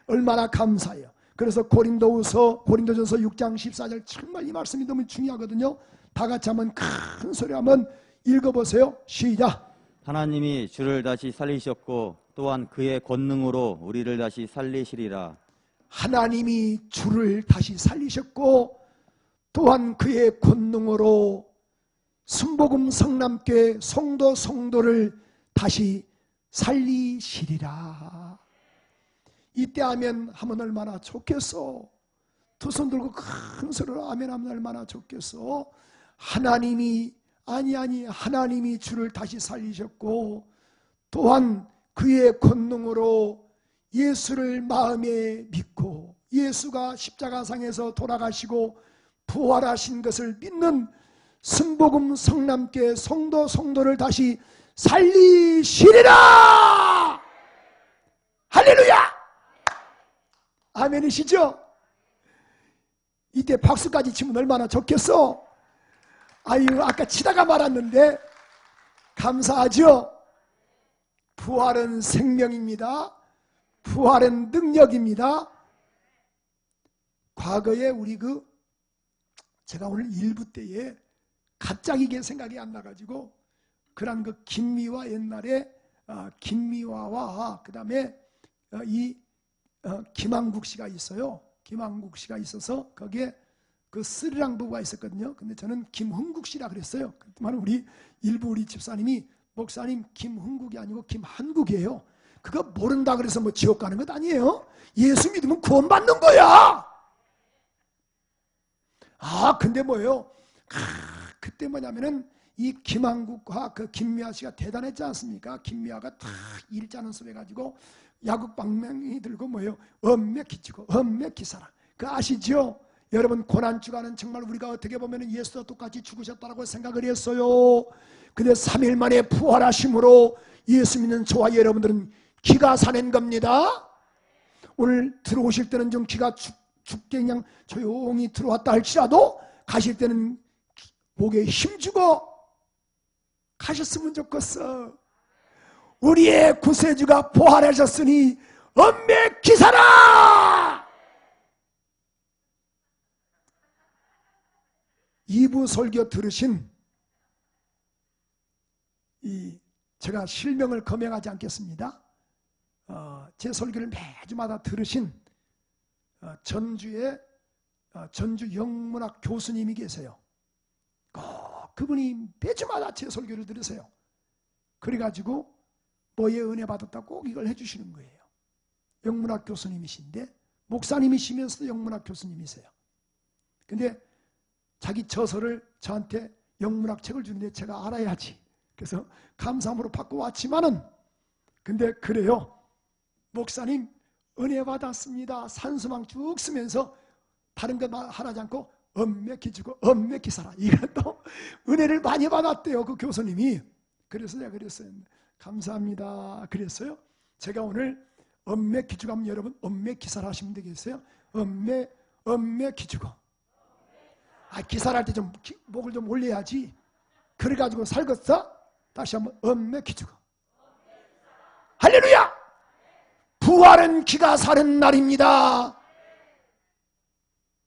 얼마나 감사해요. 그래서 고린도전서 6장 14절 정말 이 말씀이 너무 중요하거든요. 다 같이 한번 큰 소리 한번 읽어보세요. 시작. 하나님이 주를 다시 살리셨고 또한 그의 권능으로 우리를 다시 살리시리라. 하나님이 주를 다시 살리셨고 또한 그의 권능으로 순복음 성남교회 성도를 다시 살리시리라. 이때 아멘 하면 얼마나 좋겠어. 두 손 들고 큰 소리로 아멘 하면 얼마나 좋겠어. 하나님이 하나님이 주를 다시 살리셨고 또한 그의 권능으로 예수를 마음에 믿고 예수가 십자가상에서 돌아가시고 부활하신 것을 믿는 순복음 성남교회 성도를 다시 살리시리라. 할렐루야. 아멘이시죠? 이때 박수까지 치면 얼마나 좋겠어. 아유, 아까 치다가 말았는데 감사하죠? 부활은 생명입니다. 부활은 능력입니다. 과거에 우리 제가 오늘 일부 때에 갑자기 이게 생각이 안 나가지고 그런 김미화 옛날에 김미화와 그 다음에 김한국 씨가 있어요. 김한국 씨가 있어서 거기에 스리랑 부부가 있었거든요. 근데 저는 김흥국 씨라 그랬어요. 그렇지만 우리 집사님이 목사님 김흥국이 아니고 김한국이에요. 그거 모른다 그래서 뭐 지옥 가는 것 아니에요. 예수 믿으면 구원받는 거야. 근데 뭐예요? 그때 뭐냐면은 이 김한국과 김미아 씨가 대단했지 않습니까? 김미아가 다 일자는 섭 해가지고 야국 방망이 들고 뭐예요? 엄매 기치고 엄매 기사라. 아시죠? 여러분 고난주간은 정말 우리가 어떻게 보면 예수와 똑같이 죽으셨다고 생각을 했어요. 근데 3일 만에 부활하심으로 예수 믿는 저와 여러분들은 기가 사는 겁니다. 오늘 들어오실 때는 좀 기가 죽게 그냥 조용히 들어왔다 할지라도 가실 때는 목에 힘주고 가셨으면 좋겠어. 우리의 구세주가 부활하셨으니 엄매 기사라. 2부 설교 들으신 제가 실명을 거명하지 않겠습니다. 제 설교를 매주마다 들으신 전주 영문학 교수님이 계세요. 그분이 매주마다 제 설교를 들으세요. 그래가지고 뭐에 은혜 받았다고 꼭 이걸 해주시는 거예요. 영문학 교수님이신데 목사님이시면서도 영문학 교수님이세요. 근데 자기 저서를 저한테 영문학 책을 주는데 제가 알아야지. 그래서 감사함으로 받고 왔지만은 근데 그래요. 목사님 은혜 받았습니다. 산수망 쭉 쓰면서 다른 것 하라지 않고 엄매 기주고 엄매 기사라. 이것도 은혜를 많이 받았대요. 그 교수님이. 그래서 내가 그랬어요. 감사합니다. 그랬어요. 제가 오늘 엄매 기주고 하면 여러분 엄매 기사라 하시면 되겠어요. 엄매 기주고. 기사를 할 때 좀 목을 좀 올려야지. 그래가지고 살겠어? 다시 한번 엄매 기주고. 할렐루야! 부활은 기가 사는 날입니다.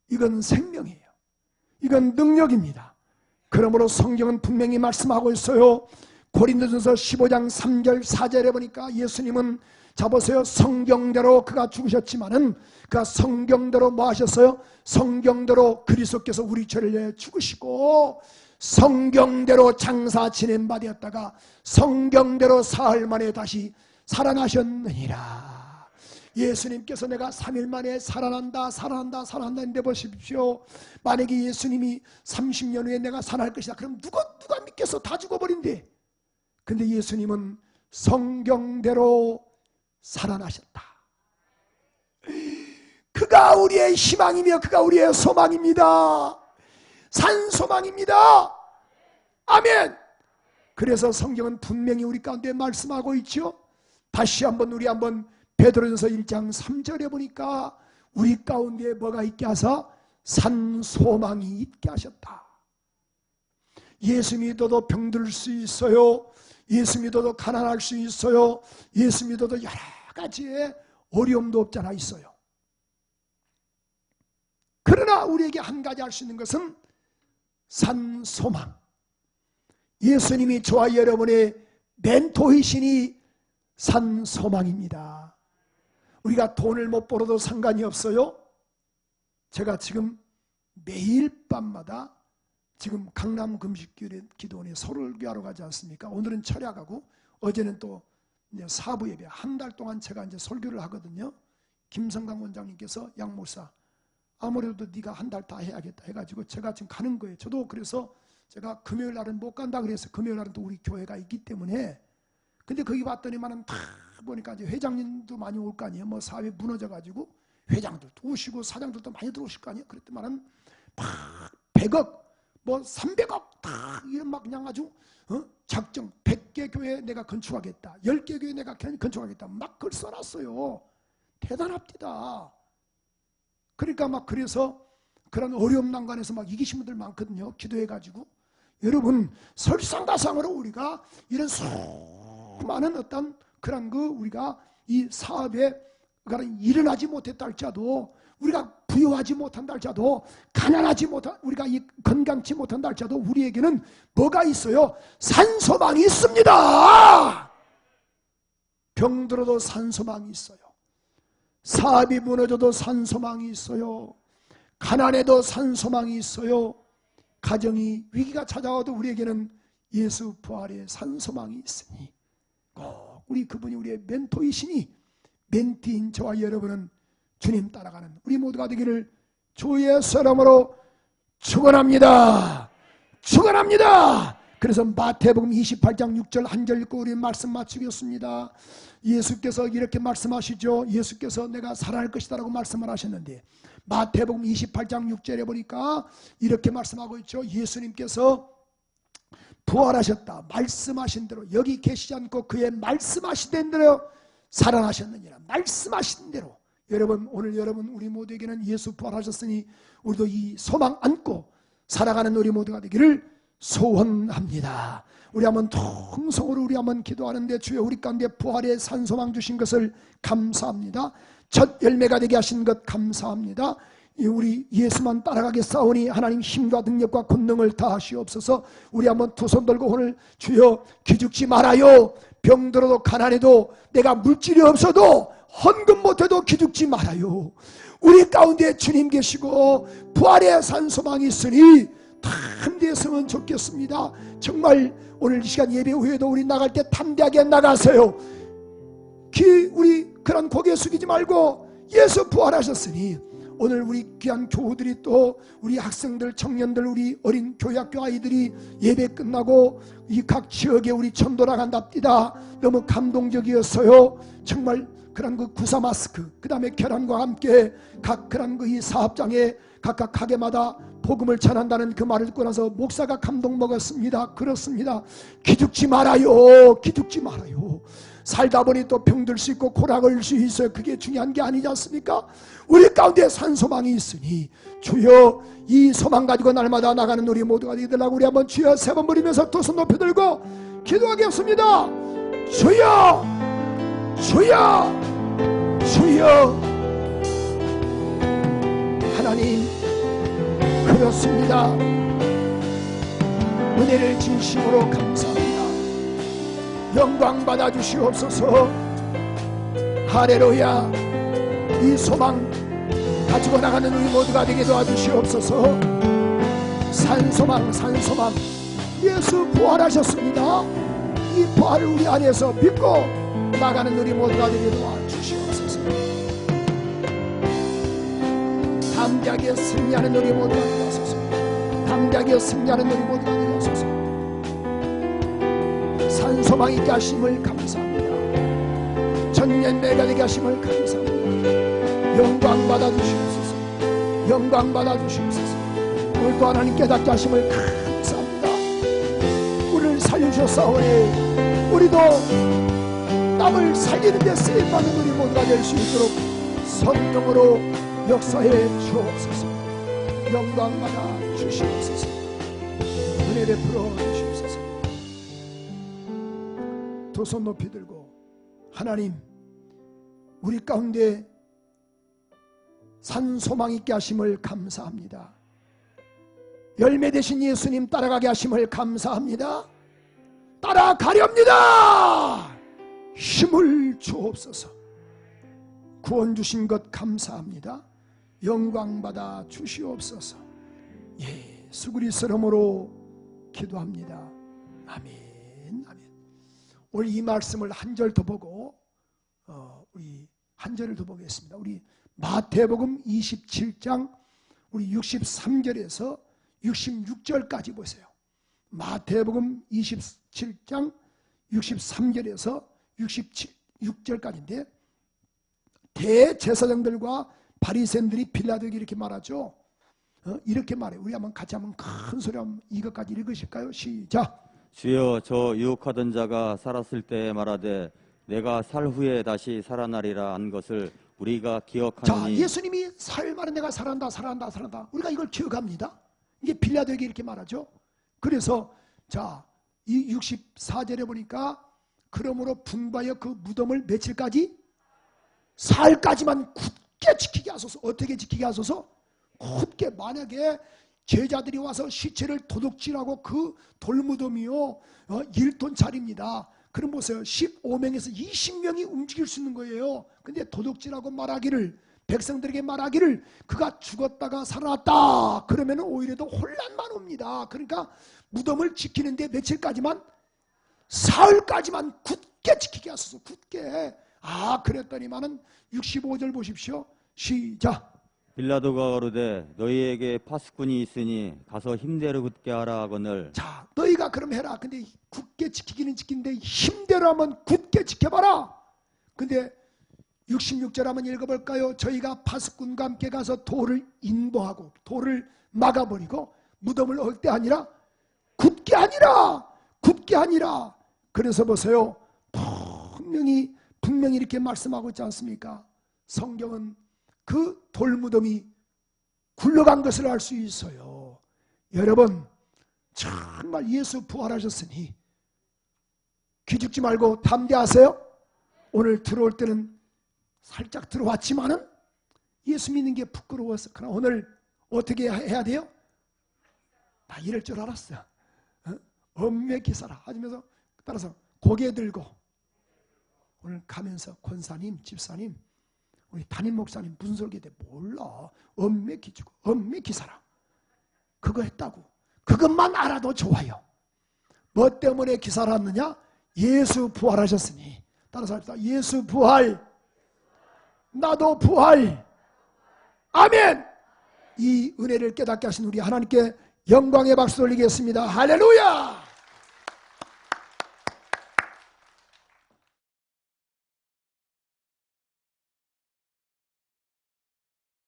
이건 생명이에요. 이건 능력입니다. 그러므로 성경은 분명히 말씀하고 있어요. 고린도전서 15장 3절 4절에 보니까 예수님은 보세요. 성경대로 그가 죽으셨지만은 그가 성경대로 뭐 하셨어요? 성경대로 그리스도께서 우리 죄를 위해 죽으시고 성경대로 장사 지낸 바 되었다가 성경대로 사흘 만에 다시 살아나셨느니라. 예수님께서 내가 3일 만에 살아난다 했는데 보십시오. 만약에 예수님이 30년 후에 내가 살아날 것이다. 그럼 누가 믿겠어? 다 죽어버린대. 근데 예수님은 성경대로 살아나셨다. 그가 우리의 희망이며 그가 우리의 소망입니다. 산소망입니다. 아멘. 그래서 성경은 분명히 우리 가운데 말씀하고 있죠. 다시 한번 우리 한번 베드로전서 1장 3절에 보니까 우리 가운데 뭐가 있게 하사 산소망이 있게 하셨다. 예수 믿어도 병들 수 있어요. 예수 믿어도 가난할 수 있어요. 예수 믿어도 여러 가지의 어려움도 없잖아 있어요. 그러나 우리에게 한 가지 할 수 있는 것은 산소망. 예수님이 저와 여러분의 멘토이시니 산소망입니다. 우리가 돈을 못 벌어도 상관이 없어요. 제가 지금 매일 밤마다 지금 강남 금식기도원에 설교하러 가지 않습니까? 오늘은 철야가고 어제는 또 사부 예배 한 달 동안 제가 이제 설교를 하거든요. 김성강 원장님께서 양 목사 아무래도 네가 한 달 다 해야겠다 해가지고 제가 지금 가는 거예요. 저도 그래서 제가 금요일 날은 못 간다 그래서 금요일 날은 또 우리 교회가 있기 때문에 근데 거기 봤더니만은 다 보니까 이제 회장님도 많이 올 거 아니에요. 뭐 사회 무너져가지고 회장들도 오시고 사장들도 많이 들어오실 거 아니에요. 그랬더니만은 막 100억 뭐 300억 다 이런 막 그냥 아주 작정 100개 교회 내가 건축하겠다 10개 교회 내가 건축하겠다 막 그걸 써놨어요. 대단합니다. 그러니까 막 그래서 그런 어려움 난간에서 막 이기신 분들 많거든요. 기도해가지고 여러분 설상가상으로 우리가 이런 수많은 어떤 그런 우리가 이 사업에 일어나지 못했다 할지라도, 우리가 부유하지 못한다 할지라도, 가난하지 못한, 우리가 이 건강치 못한다 할지라도 우리에게는 뭐가 있어요? 산소망이 있습니다. 병들어도 산소망이 있어요. 사업이 무너져도 산소망이 있어요. 가난해도 산소망이 있어요. 가정이 위기가 찾아와도 우리에게는 예수 부활의 산소망이 있으니 꼭 우리 그분이 우리의 멘토이시니, 멘티인 저와 여러분은 주님 따라가는 우리 모두가 되기를 주의 이름으로 축원합니다. 축원합니다. 그래서 마태복음 28장 6절 한 절 읽고 우리 말씀 마치겠습니다. 예수께서 이렇게 말씀하시죠. 예수께서 내가 살아날 것이다 라고 말씀을 하셨는데, 마태복음 28장 6절에 보니까 이렇게 말씀하고 있죠. 예수님께서 부활하셨다 말씀하신 대로, 여기 계시지 않고 그의 말씀하신 대로 살아나셨느니라. 말씀하신 대로. 여러분, 오늘 여러분 우리 모두에게는 예수 부활하셨으니 우리도 이 소망 안고 살아가는 우리 모두가 되기를 소원합니다. 우리 한번 통성으로 우리 한번 기도하는데, 주여 우리 가운데 부활의 산소망 주신 것을 감사합니다. 첫 열매가 되게 하신 것 감사합니다. 우리 예수만 따라가게 싸우니 하나님 힘과 능력과 권능을 다하시옵소서. 우리 한번 두 손 들고 오늘 주여 기죽지 말아요. 병들어도 가난해도 내가 물질이 없어도 헌금 못해도 기죽지 말아요. 우리 가운데 주님 계시고 부활의 산소망이 있으니 담대했으면 좋겠습니다. 정말 오늘 이 시간 예배 후에도 우리 나갈 때 담대하게 나가세요. 우리 그런 고개 숙이지 말고 예수 부활하셨으니, 오늘 우리 귀한 교우들이 또 우리 학생들, 청년들, 우리 어린 교회학교 아이들이 예배 끝나고 이 각 지역에 우리 전도나간답니다. 너무 감동적이었어요. 정말 그런 구사 마스크, 그 다음에 계란과 함께 각 그런 이 사업장에 각각 가게마다 복음을 전한다는 그 말을 듣고 나서 목사가 감동 먹었습니다. 그렇습니다. 기죽지 말아요. 기죽지 말아요. 살다 보니 또 병들 수 있고 고라 걸릴 수 있어요. 그게 중요한 게 아니지 않습니까? 우리 가운데 산소망이 있으니 주여 이 소망 가지고 날마다 나가는 우리 모두가 되더라고. 우리 한번 주여 세 번 부르면서 두 손 높이 들고 기도하겠습니다. 주여 주여 주여. 하나님 그렇습니다. 은혜를 진심으로 감사합니다. 영광 받아 주시옵소서. 할렐루야. 이 소망 가지고 나가는 우리 모두가 되게 도와주시옵소서. 산소망 산소망, 예수 부활하셨습니다. 이 부활을 우리 안에서 믿고 나가는 우리 모두가 되게 도와주시옵소서. 담대하게 승리하는 우리 모두가 되게 하소서. 담대하게 승리하는 우리 모두가 되게 하소서. 산소망 있게 하심을 감사합니다. 전년매가 되게 하심을 감사합니다. 영광 받아주시옵소서. 영광 받아주시옵소서. 오늘도 하나님 깨닫게 하심을 감사합니다. 우리를 살려주셨사오니 우리도 남을 살리는 데 쓰임받는 우리 모두가 될 수 있도록 성령으로 역사해 주옵소서. 영광 받아 주시옵소서. 은혜 베풀어 주시옵소서. 두 손 높이 들고, 하나님 우리 가운데 산소망 있게 하심을 감사합니다. 열매 되신 예수님 따라가게 하심을 감사합니다. 따라가렵니다. 힘을 주옵소서. 구원 주신 것 감사합니다. 영광 받아 주시옵소서. 예수 그리스도 이름으로 기도합니다. 아멘. 아멘. 오늘 이 말씀을 한 절 더 보고 우리 한 절을 더 보겠습니다. 우리 마태복음 27장 우리 63절에서 66절까지 보세요. 마태복음 27장 63절에서 66절까지인데, 대제사장들과 바리새인들이 빌라도에게 이렇게 말하죠. 이렇게 말해요. 우리 한번 같이 한번 큰 소리 한번 이것까지 읽으실까요? 시작. 주여 저 유혹하던 자가 살았을 때 말하되 내가 살 후에 다시 살아나리라 한 것을 우리가 기억하노니. 자, 예수님이 살만은 내가 살아난다. 우리가 이걸 기억합니다. 이게 빌라도에게 이렇게 말하죠. 그래서 자, 이 64절에 보니까 그러므로 분바여 그 무덤을 며칠까지? 사흘까지만 굳게 지키게 하소서. 어떻게 지키게 하소서? 굳게. 만약에 제자들이 와서 시체를 도둑질하고 그 돌무덤이요 1톤짜리입니다. 그럼 보세요. 15명에서 20명이 움직일 수 있는 거예요. 근데 도둑질하고 말하기를, 백성들에게 말하기를 그가 죽었다가 살아났다 그러면 오히려 더 혼란만 옵니다. 그러니까 무덤을 지키는데 며칠까지만? 사흘까지만 굳게 지키게 하소서. 굳게. 그랬더니만은 65절 보십시오. 시작. 빌라도가 가로되 너희에게 파수꾼이 있으니 가서 힘대로 굳게 하라 하거늘. 자, 너희가 그럼 해라. 근데 굳게 지키기는 지키는데 힘대로 하면 굳게 지켜봐라. 근데 66절 한번 읽어볼까요? 저희가 파수꾼과 함께 가서 돌을 인보하고 돌을 막아버리고 무덤을 얻게 아니라 굳게 아니라 굳게 아니라. 그래서 보세요. 분명히 이렇게 말씀하고 있지 않습니까? 성경은 그 돌무덤이 굴러간 것을 알 수 있어요. 여러분, 정말 예수 부활하셨으니 기죽지 말고 담대하세요. 오늘 들어올 때는 살짝 들어왔지만은 예수 믿는 게 부끄러워서. 그러나 오늘 어떻게 해야 돼요? 나 이럴 줄 알았어. 엄매 기사라 하면서 따라서 고개 들고 오늘 가면서 권사님, 집사님, 우리 담임 목사님 무슨 설교대 몰라. 엄매 기주고 엄매 기사라. 그거 했다고. 그것만 알아도 좋아요. 뭐 때문에 기사랐느냐? 예수 부활하셨으니. 따라서 합시다. 예수 부활. 나도 부활. 아멘. 이 은혜를 깨닫게 하신 우리 하나님께 영광의 박수 돌리겠습니다. 할렐루야.